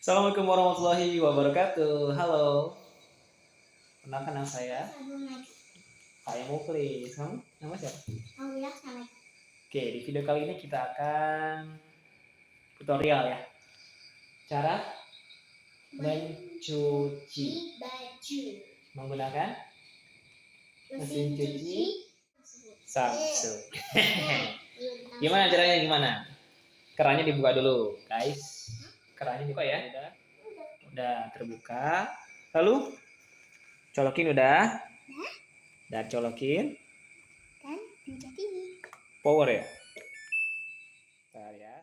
Assalamualaikum warahmatullahi wabarakatuh. Halo, kenalkan nama saya. Saya Muklis. Kamu nama siapa? Oke, di video kali ini kita akan tutorial ya. Cara mencuci baju menggunakan mesin cuci Samsung. Gimana caranya? Gimana? Kerannya dibuka dulu, guys. Kerannya dibuka ya. Udah terbuka. Lalu colokin udah. Dan colokin. dan menjadi Power ya. Bentar ya.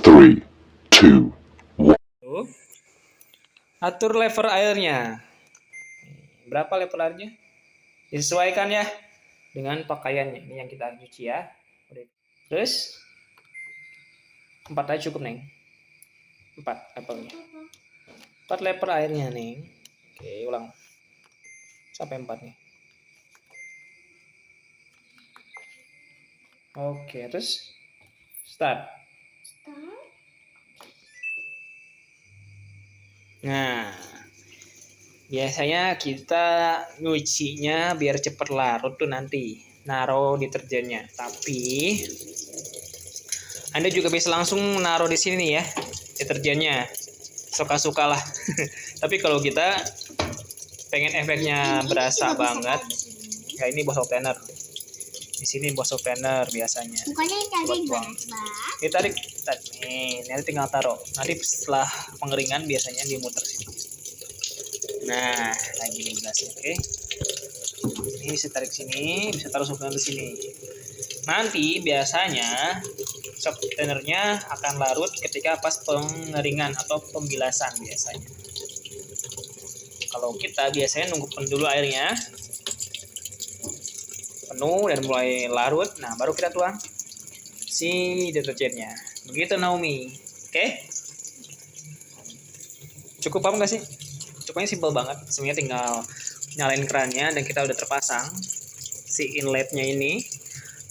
Three, two, Atur level airnya. Berapa level airnya? Disesuaikan ya dengan pakaiannya. Ini yang kita cuci ya. Terus 4 aja cukup, Neng. 4 levelnya. 4 level airnya, Neng. Oke, ulang. Sampai 4 nih. Oke, terus start. Nah, biasanya kita nyucinya biar cepet larut tuh nanti naruh deterjennya. Tapi Anda juga bisa langsung naruh di sini nih ya deterjennya. Suka-suka lah. Tapi kalau kita pengen efeknya berasa banget, ya ini botol opener. Di sini botol opener biasanya. bukannya tadi gimana coba Ditarik, nih, nanti tinggal taruh. Nanti setelah pengeringan biasanya dimuter sini. Nah, kayak gini gelasnya, oke. Ini bisa tarik sini, bisa taruh sop di sini. Nanti biasanya sop container-nya akan larut ketika pas pengeringan atau pembilasan biasanya. Kalau kita biasanya nunggu dulu airnya penuh dan mulai larut, nah baru kita tuang si deterjennya. Begitu Naomi, oke? Cukup paham nggak sih? Cukupnya simpel banget. Sebenarnya tinggal nyalain kerannya dan kita udah terpasang si inletnya ini.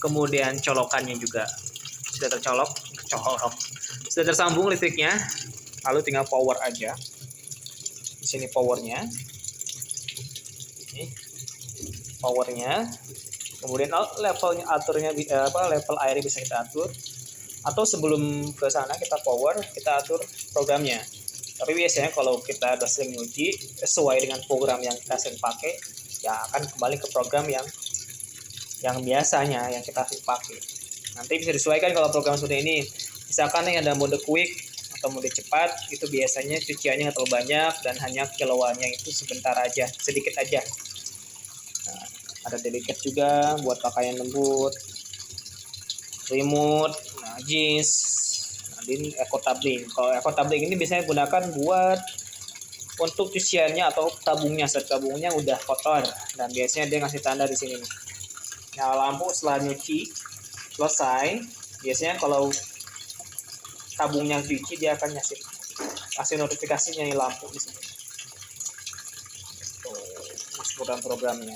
Kemudian colokannya juga sudah tercolok, sudah tersambung listriknya. Lalu tinggal power aja. Di sini powernya. Ini powernya. Kemudian levelnya aturnya level airnya bisa kita atur. Atau sebelum ke sana kita power, kita atur programnya. Tapi biasanya kalau kita udah sering nyuci sesuai dengan program yang kita sering pakai, ya akan kembali ke program yang biasanya yang kita sering pakai. Nanti bisa disesuaikan kalau program seperti ini. Misalkan nih ada mode quick atau mode cepat, itu biasanya cuciannya nggak terlalu banyak dan hanya kiloannya itu sebentar aja, sedikit aja. Nah, ada delicate juga buat pakaian lembut, remote, najis. Nah, ini eco tabling. Kalau eco tabling ini biasanya gunakan buat untuk cuciannya atau tabungnya. Set tabungnya udah kotor dan biasanya dia ngasih tanda di sini nih. Nah, lampu setelah nyuci selesai, biasanya kalau tabungnya cuci dia akan kasih notifikasinya nih lampu di sini. Tuh, programnya.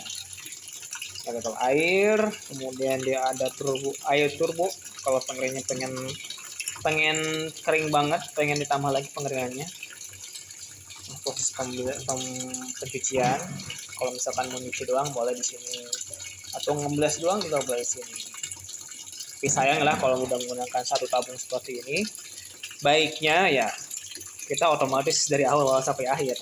Ada air, kemudian dia ada air turbo kalau pengeringnya pengen kering banget, pengen ditambah lagi pengeringannya. Proses pencucian Kalau misalkan mau nyuci doang boleh di sini, atau ngebles doang juga boleh di sini. Tapi sayang lah kalau udah menggunakan satu tabung seperti ini, baiknya ya kita otomatis dari awal sampai akhir.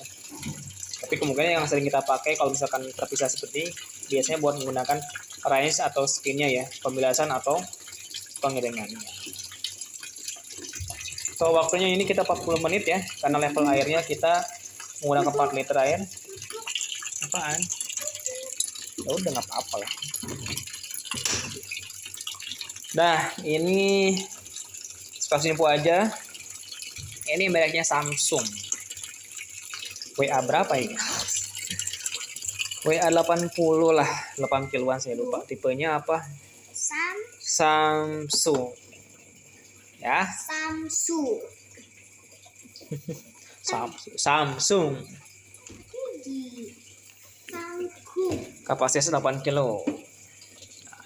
Tapi kemungkinan yang sering kita pakai kalau misalkan terpisah seperti ini, biasanya buat menggunakan rinse atau spinnya ya, pembilasan atau pengiringannya. So waktunya ini kita 40 menit ya, karena level airnya kita menggunakan 4 liter air. Apaan? Ya udah nggak apa-apa lah. Nah ini spasi info aja. Ini mereknya Samsung. WA berapa ini? WA 80 lah, 8 kiloan saya lupa. Tipenya apa? Samsung. Ya, Samsung. Samsung. Kapasitas 8 kilo.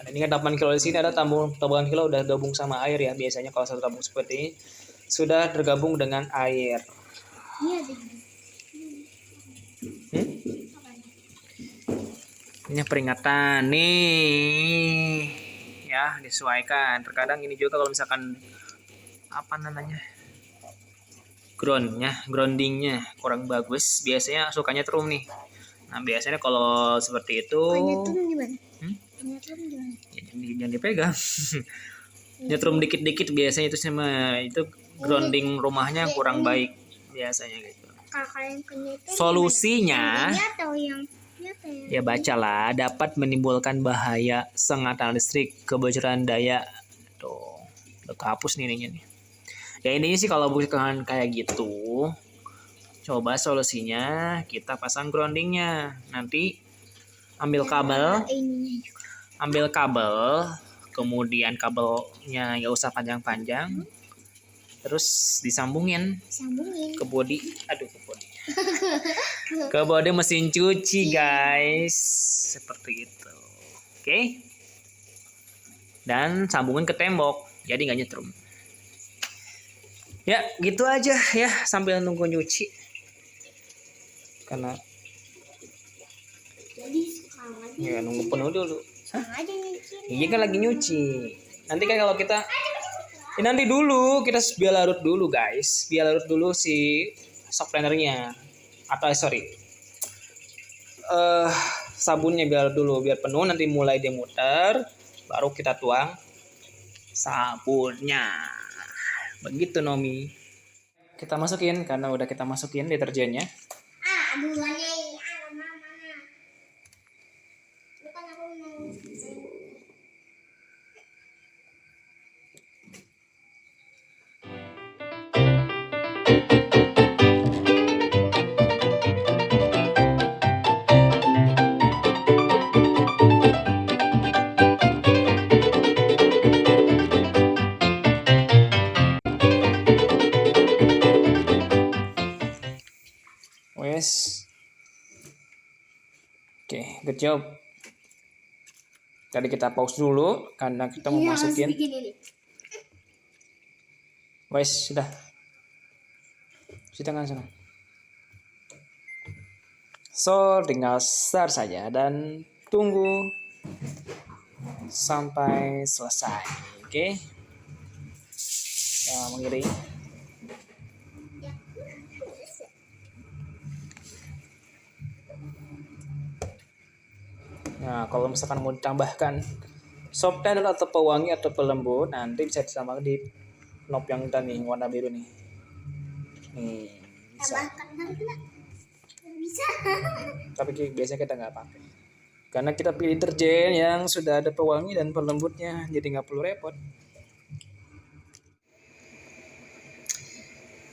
Nah, ini kan 8 kilo di sini ada tabungan kilo udah gabung sama air ya. Biasanya kalau satu tabung seperti ini sudah tergabung dengan air. Ini peringatan nih ya, disesuaikan. Terkadang ini juga kalau misalkan apa namanya groundingnya kurang bagus, biasanya sukanya trum nih. Nah biasanya kalau seperti itu ya, jangan dipegang. Nyetrum dikit-dikit biasanya itu sama itu grounding rumahnya kurang baik biasanya gitu. Solusinya ya bacalah, dapat menimbulkan bahaya sengatan listrik, kebocoran daya. Tuh, udah kehapus nih ininya nih. Ya intinya sih kalau bukan kayak gitu, coba solusinya kita pasang groundingnya. Nanti ambil kabel, kemudian kabelnya nggak usah panjang-panjang, terus disambungin ke bodi, ke bodi mesin cuci guys, seperti itu. Oke. Dan sambungin ke tembok, jadi nggak nyetrum. Ya gitu aja ya, sambil nunggu nyuci. Karena ya nunggu penuh dulu. Iya kan lagi nyuci. Nanti kan kalau kita nanti dulu kita biar larut dulu guys, biar larut dulu si shock cleanernya atau sabunnya biar dulu biar penuh, nanti mulai dia muter baru kita tuang sabunnya. Begitu Nomi. Kita masukin karena udah kita masukin deterjennya. Wes. Oke, good job. Tadi kita pause dulu karena kita mau masukin. Wes, sudah. Cuci tangan sana. So, tinggal start saja dan tunggu sampai selesai. Oke. Ya, mengiring. Nah, kalau misalkan mau ditambahkan softener atau pewangi atau pelembut, nanti bisa ditambahkan di knob yang tadi warna biru nih. Nih, bisa. Tapi biasanya kita nggak pakai. Karena kita pilih deterjen yang sudah ada pewangi dan pelembutnya, jadi nggak perlu repot.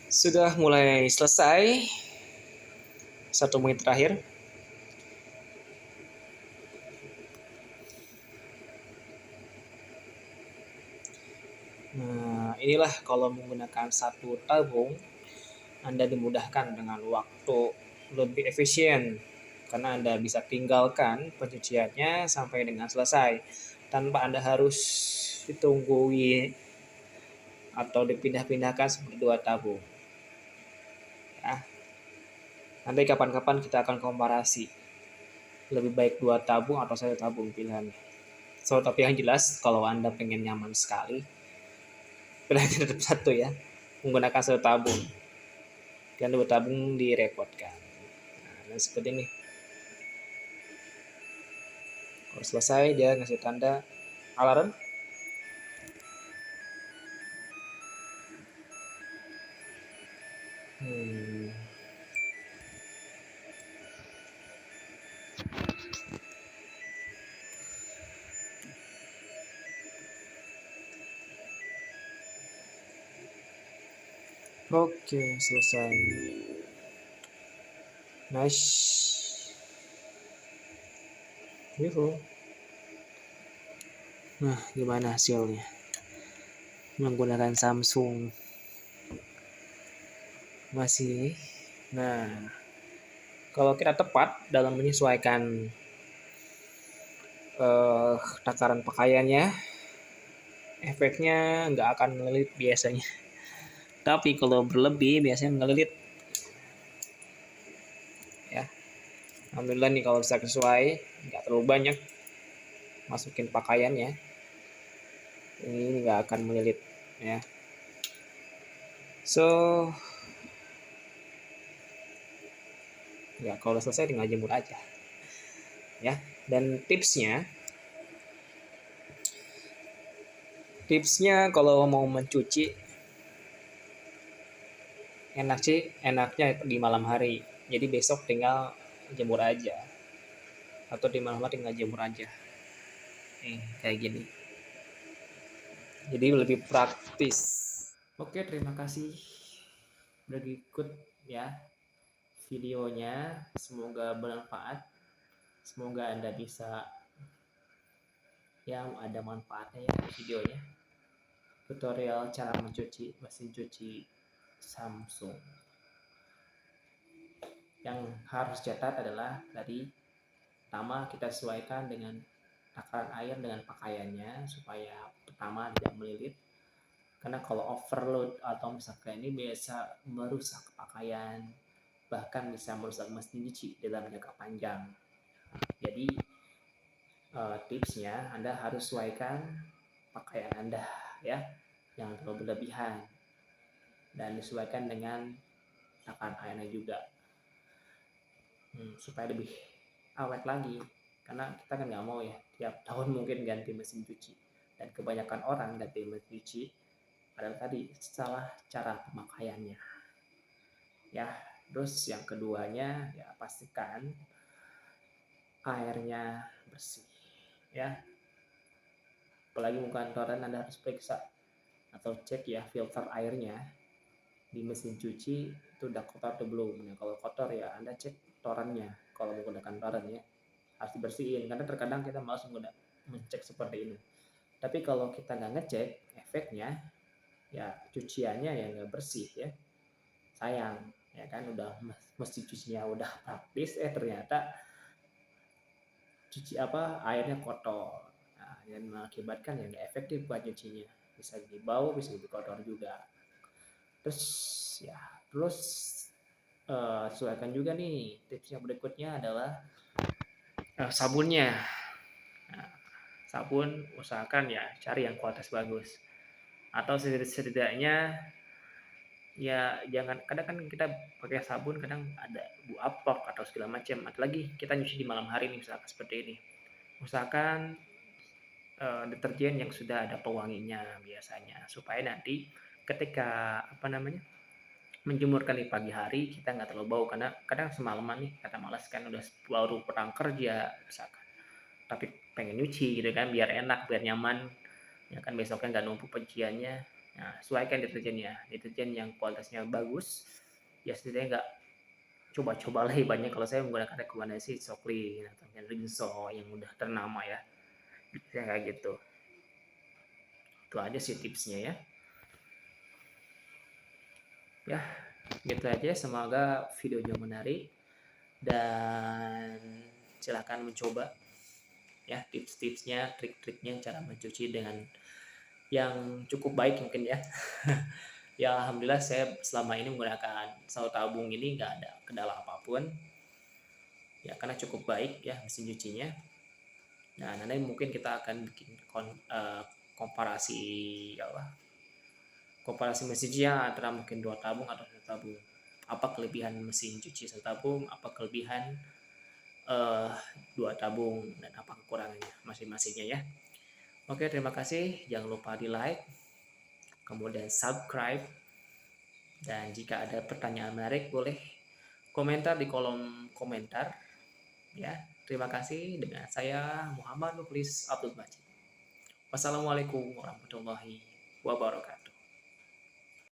Sudah mulai selesai. 1 menit terakhir. Nah, inilah kalau menggunakan satu tabung, Anda dimudahkan dengan waktu lebih efisien karena Anda bisa tinggalkan pencuciannya sampai dengan selesai tanpa Anda harus ditunggui atau dipindah-pindahkan seperti 2 tabung. Ya. Nanti kapan-kapan kita akan komparasi lebih baik 2 tabung atau 1 tabung pilihannya. So, tapi yang jelas kalau Anda pengen nyaman sekali, pilihannya tetap satu ya, menggunakan 1 tabung. Dan 2 tabung direpotkan. Nah, seperti ini. Kalau selesai dia ngasih tanda alarm. Hmm. Oke, selesai. Nice. Beautiful. Nah, gimana hasilnya? Menggunakan Samsung. Masih. Nah, kalau kita tepat dalam menyesuaikan takaran pakaiannya, efeknya nggak akan ngelilit biasanya. Tapi kalau berlebih biasanya ngelilit. Ya, alhamdulillah nih kalau bisa sesuai, nggak terlalu banyak masukin pakaiannya, ini nggak akan melilit ya. So, ya kalau selesai tinggal jemur aja ya. Dan tipsnya kalau mau mencuci enaknya di malam hari, jadi besok tinggal jemur aja, atau di malam hari tinggal jemur aja nih kayak gini, jadi lebih praktis. Oke, terima kasih udah ikut ya videonya, semoga bermanfaat, semoga Anda bisa yang ada manfaatnya ya videonya, tutorial cara mencuci mesin cuci Samsung. Yang harus catat adalah tadi, pertama kita sesuaikan dengan takaran air dengan pakaiannya supaya pertama tidak melilit, karena kalau overload atau misalkan ini biasa merusak pakaian, bahkan bisa merusak mesin cuci dalam jangka panjang. Jadi tipsnya Anda harus sesuaikan pakaian Anda ya, jangan terlalu berlebihan, dan disesuaikan dengan takaran airnya juga, supaya lebih awet lagi, karena kita kan nggak mau ya tiap tahun mungkin ganti mesin cuci, dan kebanyakan orang ganti mesin cuci adalah tadi salah cara pemakaiannya ya. Terus yang keduanya ya, pastikan airnya bersih ya, apalagi bukan toren, Anda harus periksa atau cek ya filter airnya di mesin cuci itu udah kotor atau belum. Nah, kalau kotor ya Anda cek torennya, kalau menggunakan toren ya harus dibersihin, karena terkadang kita malas mengecek seperti ini. Tapi kalau kita nggak ngecek, efeknya ya cuciannya ya nggak bersih ya, sayang ya kan, udah mesin cucinya udah praktis, ternyata airnya kotor. Nah, dan mengakibatkan ya nggak efektif buat cucinya, bisa jadi bau, bisa jadi kotor juga. Terus ya, sesuaikan juga nih, tips yang berikutnya adalah sabunnya. Nah, sabun usahakan ya cari yang kualitas bagus, atau setidaknya ya jangan, kadang kan kita pakai sabun kadang ada bau apok atau segala macam, apalagi kita nyuci di malam hari nih misalkan seperti ini, usahakan deterjen yang sudah ada pewanginya biasanya, supaya nanti ketika menjemurkan di pagi hari kita nggak terlalu bau, karena kadang semalaman nih kata malas kan udah baru pulang kerja misalkan, tapi pengen nyuci gitu kan biar enak biar nyaman ya kan, besoknya nggak numpuk cuciannya. Nah, sesuaikan deterjen yang kualitasnya bagus ya, setidaknya nggak coba-coba lagi banyak. Kalau saya menggunakan rekomendasi Sokli atau Rinso yang udah ternama ya, saya kayak gitu. Itu aja sih tipsnya ya. Ya, gitu aja. Semoga videonya menarik dan silahkan mencoba ya tips-tipsnya, trik-triknya cara mencuci dengan yang cukup baik mungkin ya. Ya alhamdulillah saya selama ini menggunakan 1 tabung ini nggak ada kendala apapun ya, karena cukup baik ya mesin cucinya. Nah, nanti mungkin kita akan bikin komparasi komparasi mesin cuci ya, antara mungkin 2 tabung atau 1 tabung. Apa kelebihan mesin cuci 1 tabung, apa kelebihan 2 tabung, dan apa kekurangannya masing-masingnya ya. Oke, terima kasih. Jangan lupa di like, kemudian subscribe, dan jika ada pertanyaan menarik boleh komentar di kolom komentar ya. Terima kasih. Dengan saya Muhammad Nuklis Abdul Majid. Wassalamualaikum warahmatullahi wabarakatuh.